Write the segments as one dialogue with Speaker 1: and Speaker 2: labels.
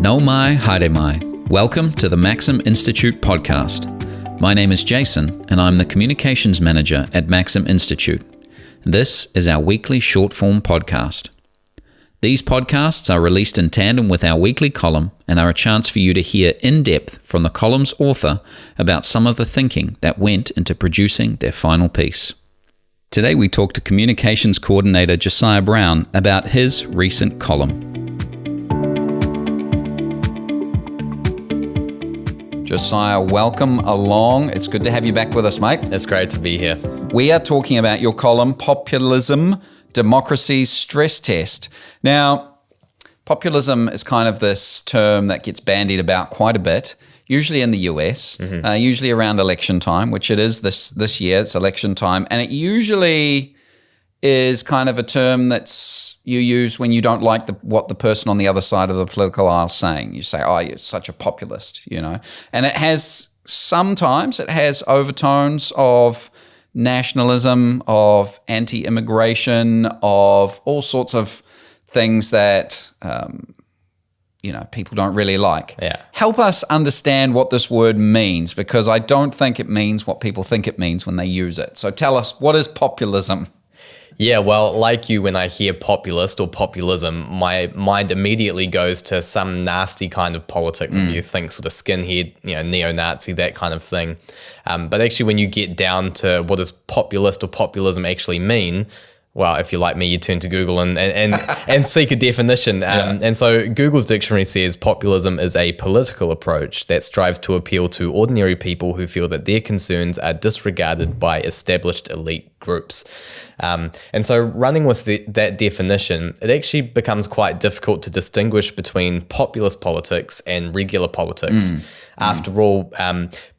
Speaker 1: No mai, haere mai. Welcome to the Maxim Institute podcast. My name is Jason, and I'm the Communications Manager at Maxim Institute. This is our weekly short-form podcast. These podcasts are released in tandem with our weekly column and are a chance for you to hear in depth from the column's author about some of the thinking that went into producing their final piece. Today we talk to Communications Coordinator Josiah Brown about his recent column. Josiah, welcome along. It's good to have you back with us, mate.
Speaker 2: It's great to be here.
Speaker 1: We are talking about your column, Populism, Democracy's Stress Test. Now, populism is kind of this term that gets bandied about quite a bit, usually in the US, usually around election time, which it is this year, it's election time. And it usually is kind of a term that's you use when you don't like what the person on the other side of the political aisle is saying. You say, oh, you're such a populist, you know. And sometimes it has overtones of nationalism, of anti-immigration, of all sorts of things that, people don't really like.
Speaker 2: Yeah.
Speaker 1: Help us understand what this word means, because I don't think it means what people think it means when they use it. So tell us, what is populism?
Speaker 2: Yeah, well, like you, when I hear populist or populism, my mind immediately goes to some nasty kind of politics. You think sort of skinhead, neo-Nazi, that kind of thing. But actually, when you get down to what does populist or populism actually mean, well, if you're like me, you turn to Google and seek a definition. And so Google's dictionary says populism is a political approach that strives to appeal to ordinary people who feel that their concerns are disregarded by established elite groups. And so running with that definition, it actually becomes quite difficult to distinguish between populist politics and regular politics. After all,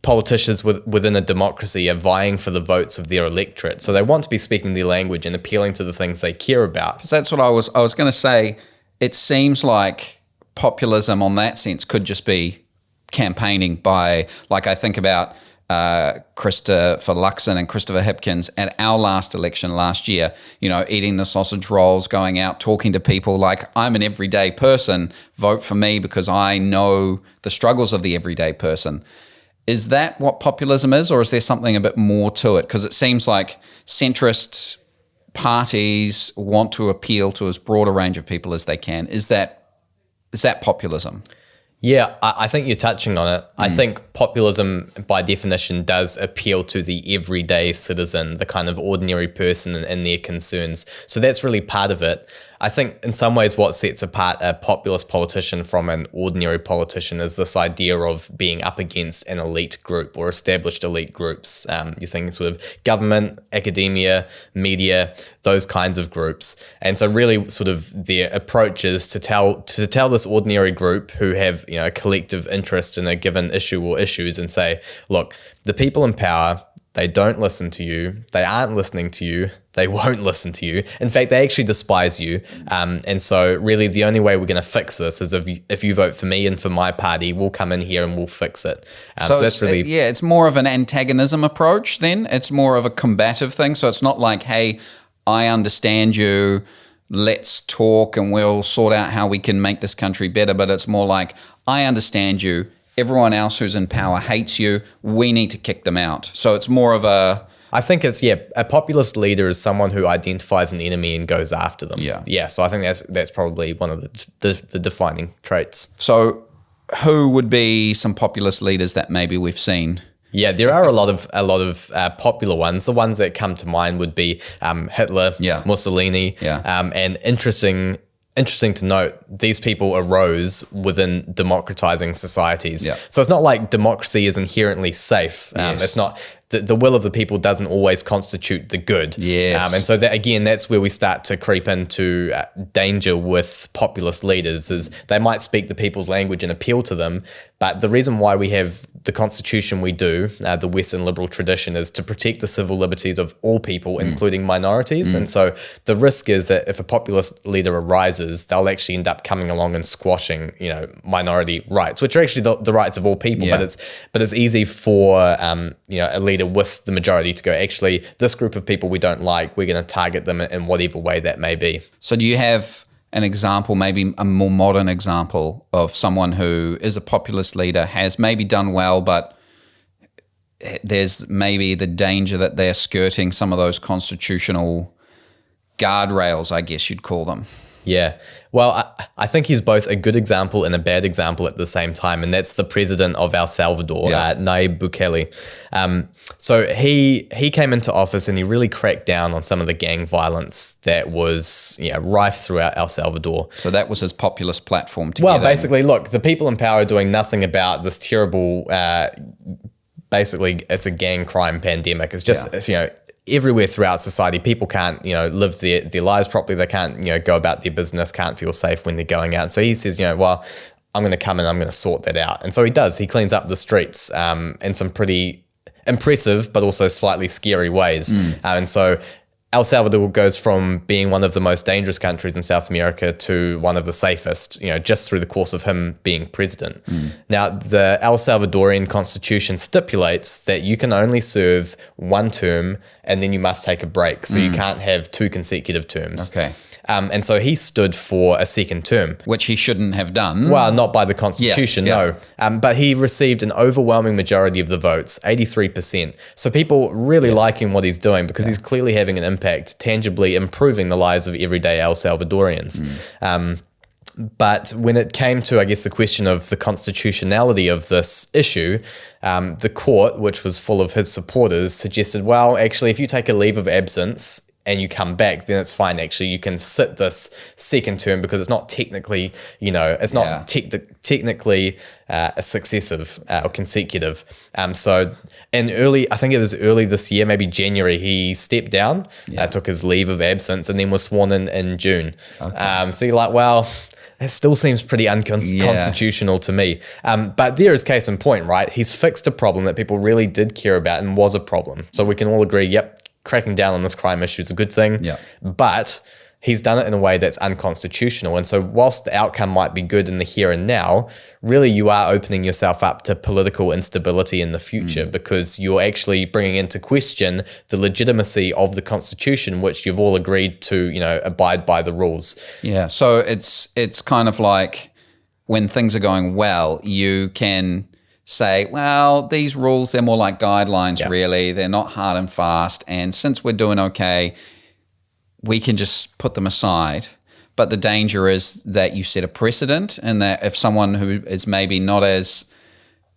Speaker 2: politicians within a democracy are vying for the votes of their electorate. So they want to be speaking their language and appealing to the things they care about.
Speaker 1: So that's what I was going to say. It seems like populism on that sense could just be campaigning by, like I think about Christopher Luxon and Christopher Hipkins at our last election last year, eating the sausage rolls, going out, talking to people like, I'm an everyday person, vote for me because I know the struggles of the everyday person. Is that what populism is, or is there something a bit more to it? Because it seems like centrist parties want to appeal to as broad a range of people as they can. Is that populism?
Speaker 2: Yeah, I think you're touching on it. I think populism, by definition, does appeal to the everyday citizen, the kind of ordinary person and their concerns. So that's really part of it. I think in some ways what sets apart a populist politician from an ordinary politician is this idea of being up against an elite group or established elite groups. You're thinking sort of government, academia, media, those kinds of groups. And so really sort of their approach is to tell this ordinary group who have a collective interest in a given issue or issues and say, look, the people in power, they don't listen to you. They aren't listening to you. They won't listen to you. In fact, they actually despise you. And so really the only way we're going to fix this is if you vote for me and for my party, we'll come in here and we'll fix it.
Speaker 1: So that's really... it's more of an antagonism approach then. It's more of a combative thing. So it's not like, hey, I understand you, let's talk and we'll sort out how we can make this country better. But it's more like, I understand you. Everyone else who's in power hates you. We need to kick them out. So it's more of a...
Speaker 2: I think it's, a populist leader is someone who identifies an enemy and goes after them. Yeah. So I think that's probably one of the defining traits.
Speaker 1: So who would be some populist leaders that maybe we've seen?
Speaker 2: Yeah, there are a lot of popular ones. The ones that come to mind would be Hitler, Mussolini, and interesting to note, these people arose within democratizing societies.
Speaker 1: Yeah.
Speaker 2: So it's not like democracy is inherently safe. It's not the will of the people doesn't always constitute the good.
Speaker 1: Yes.
Speaker 2: And so that's where we start to creep into danger with populist leaders is they might speak the people's language and appeal to them. But the reason why we have the constitution we do, the Western liberal tradition, is to protect the civil liberties of all people, including minorities. And so the risk is that if a populist leader arises, they'll actually end up coming along and squashing, minority rights, which are actually the rights of all people.
Speaker 1: Yeah.
Speaker 2: But it's easy for a leader with the majority to go, actually, this group of people we don't like, we're going to target them in whatever way that may be.
Speaker 1: So do you have an example, maybe a more modern example of someone who is a populist leader, has maybe done well, but there's maybe the danger that they're skirting some of those constitutional guardrails, I guess you'd call them.
Speaker 2: Yeah. Well, I think he's both a good example and a bad example at the same time, and that's the president of El Salvador, Nayib Bukele. So he came into office and he really cracked down on some of the gang violence that was rife throughout El Salvador.
Speaker 1: So that was his populist platform to
Speaker 2: Well, basically, look, the people in power are doing nothing about this terrible, basically, it's a gang crime pandemic. It's just, everywhere throughout society, people can't, live their lives properly. They can't, go about their business, can't feel safe when they're going out. And so he says, well, I'm going to come and I'm going to sort that out. And so he does. He cleans up the streets in some pretty impressive but also slightly scary ways. And so El Salvador goes from being one of the most dangerous countries in South America to one of the safest, just through the course of him being president. Now, the El Salvadorian constitution stipulates that you can only serve one term and then you must take a break. So you can't have 2 consecutive terms.
Speaker 1: Okay.
Speaker 2: And so he stood for a second term.
Speaker 1: Which he shouldn't have done.
Speaker 2: Well, not by the Constitution, no. But he received an overwhelming majority of the votes, 83%. So people really liking what he's doing because he's clearly having an impact, tangibly improving the lives of everyday El Salvadorians. But when it came to, I guess, the question of the constitutionality of this issue, the court, which was full of his supporters, suggested, well, actually, if you take a leave of absence and you come back, then it's fine. Actually, you can sit this second term because it's not technically, it's not technically a successive or consecutive. So I think it was early this year, maybe January, he stepped down, took his leave of absence, and then was sworn in June. Okay. So you're like, well, that still seems pretty unconstitutional to me. But there is case in point, right? He's fixed a problem that people really did care about and was a problem. So we can all agree, cracking down on this crime issue is a good thing. But he's done it in a way that's unconstitutional. And so whilst the outcome might be good in the here and now, really you are opening yourself up to political instability in the future because you're actually bringing into question the legitimacy of the Constitution, which you've all agreed to, abide by the rules.
Speaker 1: Yeah. So it's kind of like when things are going well, you can say, well, these rules, they're more like guidelines, really. They're not hard and fast. And since we're doing okay, we can just put them aside. But the danger is that you set a precedent and that if someone who is maybe not as,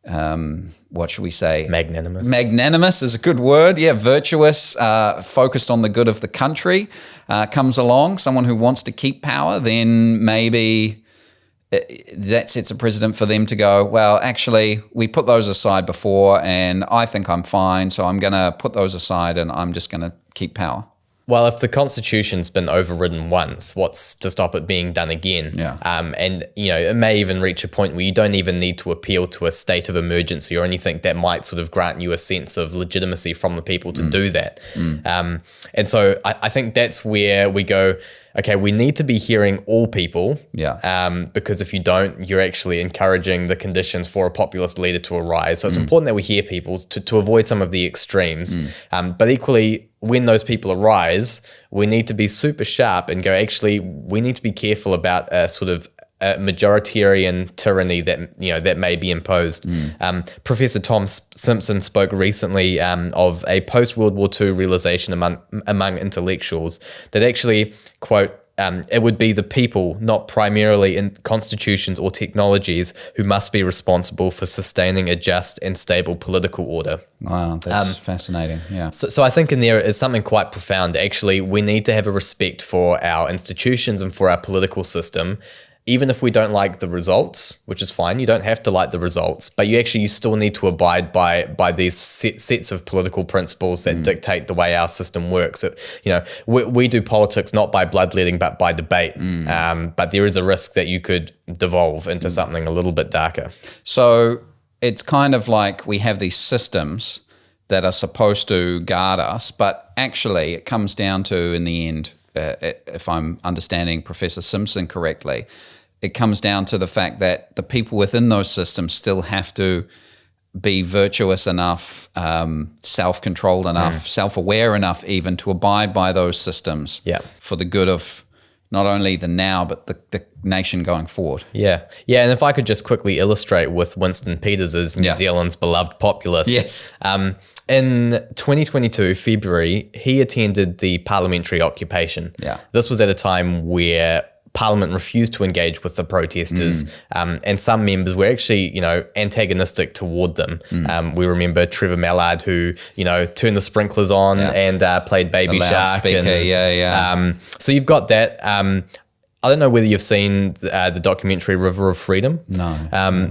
Speaker 1: what should we say?
Speaker 2: Magnanimous.
Speaker 1: Magnanimous is a good word. Yeah, virtuous, focused on the good of the country, comes along, someone who wants to keep power, then maybe that sets a precedent for them to go, well, actually, we put those aside before and I think I'm fine, so I'm going to put those aside and I'm just going to keep power.
Speaker 2: Well, if the Constitution's been overridden once, what's to stop it being done again? And, it may even reach a point where you don't even need to appeal to a state of emergency or anything that might sort of grant you a sense of legitimacy from the people to do that. And so I think that's where we go, okay, we need to be hearing all people. Because if you don't, you're actually encouraging the conditions for a populist leader to arise. So it's important that we hear people to avoid some of the extremes. But equally, when those people arise, we need to be super sharp and go, actually, we need to be careful about a sort of majoritarian tyranny that may be imposed. Professor Tom Simpson spoke recently of a post-World War II realization among intellectuals that actually, quote, it would be the people, not primarily in constitutions or technologies, who must be responsible for sustaining a just and stable political order.
Speaker 1: Wow, that's fascinating. Yeah.
Speaker 2: So I think in there is something quite profound. Actually, we need to have a respect for our institutions and for our political system. Even if we don't like the results, which is fine, you don't have to like the results, but you still need to abide by these sets of political principles that dictate the way our system works. We do politics not by bloodletting, but by debate. But there is a risk that you could devolve into something a little bit darker.
Speaker 1: So it's kind of like we have these systems that are supposed to guard us, but actually it comes down to, in the end, if I'm understanding Professor Simpson correctly, it comes down to the fact that the people within those systems still have to be virtuous enough, self-controlled enough, self-aware enough even to abide by those systems for the good of not only the now, but the nation going forward.
Speaker 2: Yeah. Yeah. And if I could just quickly illustrate with Winston Peters as New Zealand's beloved populist.
Speaker 1: Yes.
Speaker 2: In 2022, February, he attended the parliamentary occupation.
Speaker 1: Yeah.
Speaker 2: This was at a time where Parliament refused to engage with the protesters, and some members were actually, antagonistic toward them. We remember Trevor Mallard, who, turned the sprinklers on and played Baby Shark. So you've got that. I don't know whether you've seen the documentary River of Freedom.
Speaker 1: No.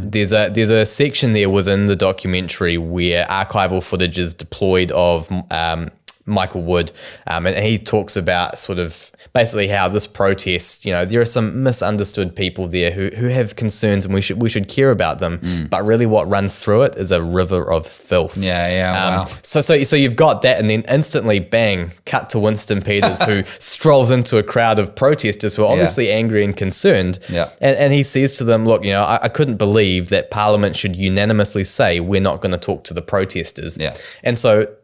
Speaker 2: There's a section there within the documentary where archival footage is deployed of Michael Wood, and he talks about sort of basically how this protest, there are some misunderstood people there who have concerns, and we should care about them. But really, what runs through it is a river of filth.
Speaker 1: Wow.
Speaker 2: So you've got that, and then instantly, bang, cut to Winston Peters, who strolls into a crowd of protesters who are obviously angry and concerned.
Speaker 1: Yeah.
Speaker 2: And he says to them, look, I couldn't believe that Parliament should unanimously say we're not going to talk to the protesters.
Speaker 1: Yeah.
Speaker 2: And so,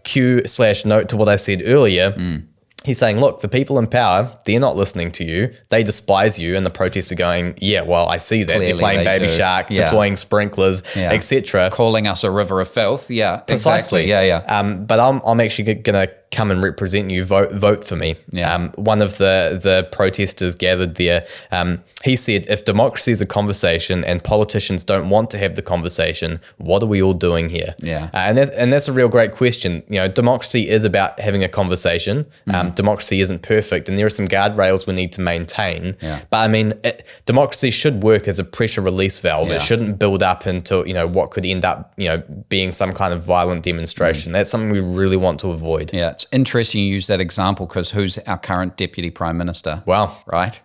Speaker 2: Q/note to what I said earlier, he's saying, look, the people in power, they're not listening to you. They despise you. And the protests are going, yeah, well, I see that.
Speaker 1: Clearly
Speaker 2: they're playing
Speaker 1: they
Speaker 2: Baby
Speaker 1: do.
Speaker 2: Shark, deploying sprinklers, etc.
Speaker 1: Calling us a river of filth. Yeah,
Speaker 2: Precisely.
Speaker 1: exactly. Yeah.
Speaker 2: But I'm actually going to come and represent you. Vote for me.
Speaker 1: Yeah.
Speaker 2: One of the protesters gathered there, he said, if democracy is a conversation and politicians don't want to have the conversation, what are we all doing here?
Speaker 1: Yeah.
Speaker 2: And that's a real great question. Democracy is about having a conversation. Democracy isn't perfect, and there are some guardrails we need to maintain.
Speaker 1: Yeah.
Speaker 2: But I mean, democracy should work as a pressure release valve.
Speaker 1: Yeah.
Speaker 2: It shouldn't build up into what could end up being some kind of violent demonstration. That's something we really want to avoid.
Speaker 1: Yeah, it's interesting you use that example because who's our current deputy prime minister?
Speaker 2: Wow.
Speaker 1: Right?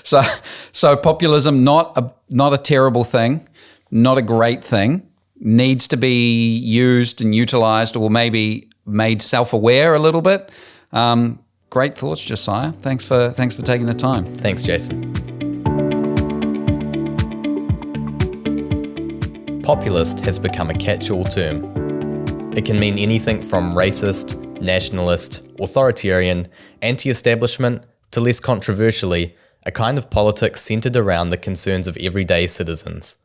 Speaker 1: So populism, not a terrible thing, not a great thing, needs to be used and utilized, or maybe made self-aware a little bit. Great thoughts, Josiah. Thanks for taking the time.
Speaker 2: Thanks, Jason. Populist has become a catch-all term. It can mean anything from racist, nationalist, authoritarian, anti-establishment, to less controversially, a kind of politics centered around the concerns of everyday citizens.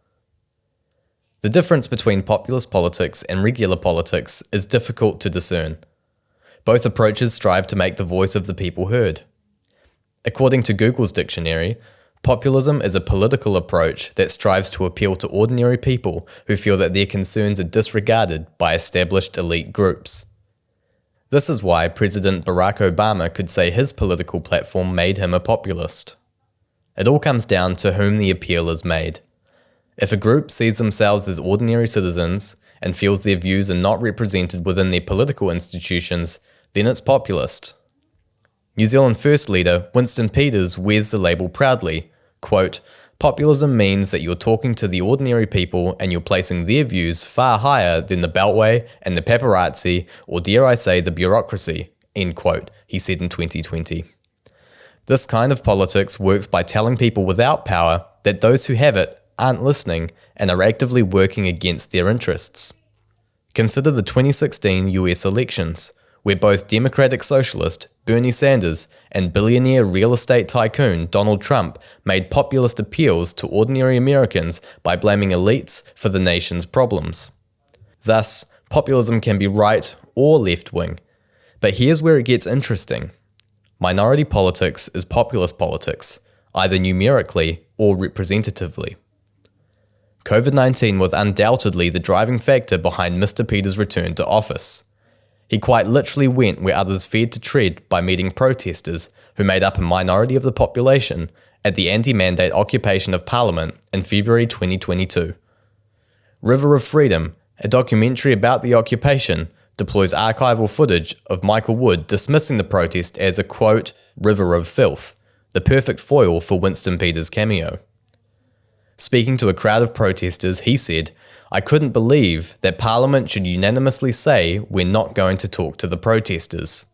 Speaker 2: The difference between populist politics and regular politics is difficult to discern. Both approaches strive to make the voice of the people heard. According to Google's dictionary, populism is a political approach that strives to appeal to ordinary people who feel that their concerns are disregarded by established elite groups. This is why President Barack Obama could say his political platform made him a populist. It all comes down to whom the appeal is made. If a group sees themselves as ordinary citizens and feels their views are not represented within their political institutions, then it's populist. New Zealand First leader Winston Peters wears the label proudly. Quote, populism means that you're talking to the ordinary people and you're placing their views far higher than the beltway and the paparazzi, or dare I say the bureaucracy, end quote, he said in 2020. This kind of politics works by telling people without power that those who have it aren't listening and are actively working against their interests. Consider the 2016 US elections, where both Democratic Socialist Bernie Sanders and billionaire real estate tycoon Donald Trump made populist appeals to ordinary Americans by blaming elites for the nation's problems. Thus, populism can be right or left-wing. But here's where it gets interesting. Minority politics is populist politics, either numerically or representatively. COVID-19 was undoubtedly the driving factor behind Mr. Peters' return to office. He quite literally went where others feared to tread by meeting protesters who made up a minority of the population at the anti-mandate occupation of Parliament in February 2022. River of Freedom, a documentary about the occupation, deploys archival footage of Michael Wood dismissing the protest as a, quote, river of filth, the perfect foil for Winston Peters' cameo. Speaking to a crowd of protesters, he said, I couldn't believe that Parliament should unanimously say we're not going to talk to the protesters.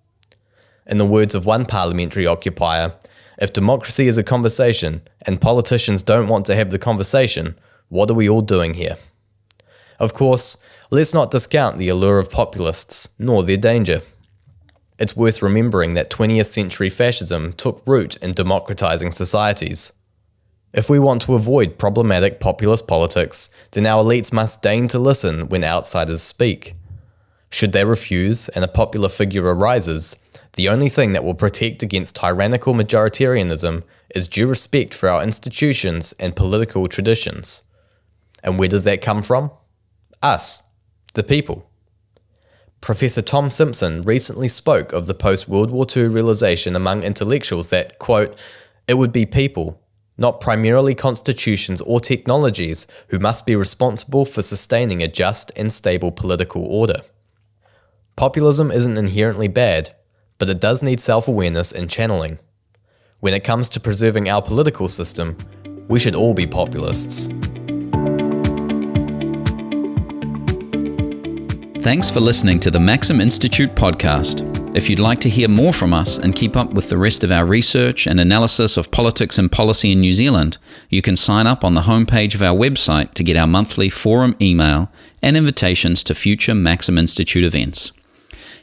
Speaker 2: In the words of one parliamentary occupier, if democracy is a conversation and politicians don't want to have the conversation, what are we all doing here? Of course, let's not discount the allure of populists, nor their danger. it's worth remembering that 20th century fascism took root in democratizing societies. If we want to avoid problematic populist politics, then our elites must deign to listen when outsiders speak. Should they refuse and a popular figure arises, the only thing that will protect against tyrannical majoritarianism is due respect for our institutions and political traditions. And where does that come from? Us, the people. Professor Tom Simpson recently spoke of the post-World War II realization among intellectuals that, quote, it would be people, not primarily constitutions or technologies, who must be responsible for sustaining a just and stable political order. Populism isn't inherently bad, but it does need self-awareness and channeling. When it comes to preserving our political system, we should all be populists.
Speaker 1: Thanks for listening to the Maxim Institute podcast. If you'd like to hear more from us and keep up with the rest of our research and analysis of politics and policy in New Zealand, you can sign up on the homepage of our website to get our monthly forum email and invitations to future Maxim Institute events.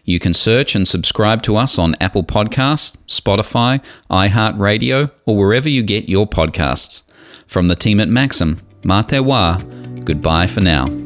Speaker 1: You can search and subscribe to us on Apple Podcasts, Spotify, iHeartRadio, or wherever you get your podcasts. From the team at Maxim, mā te wā, goodbye for now.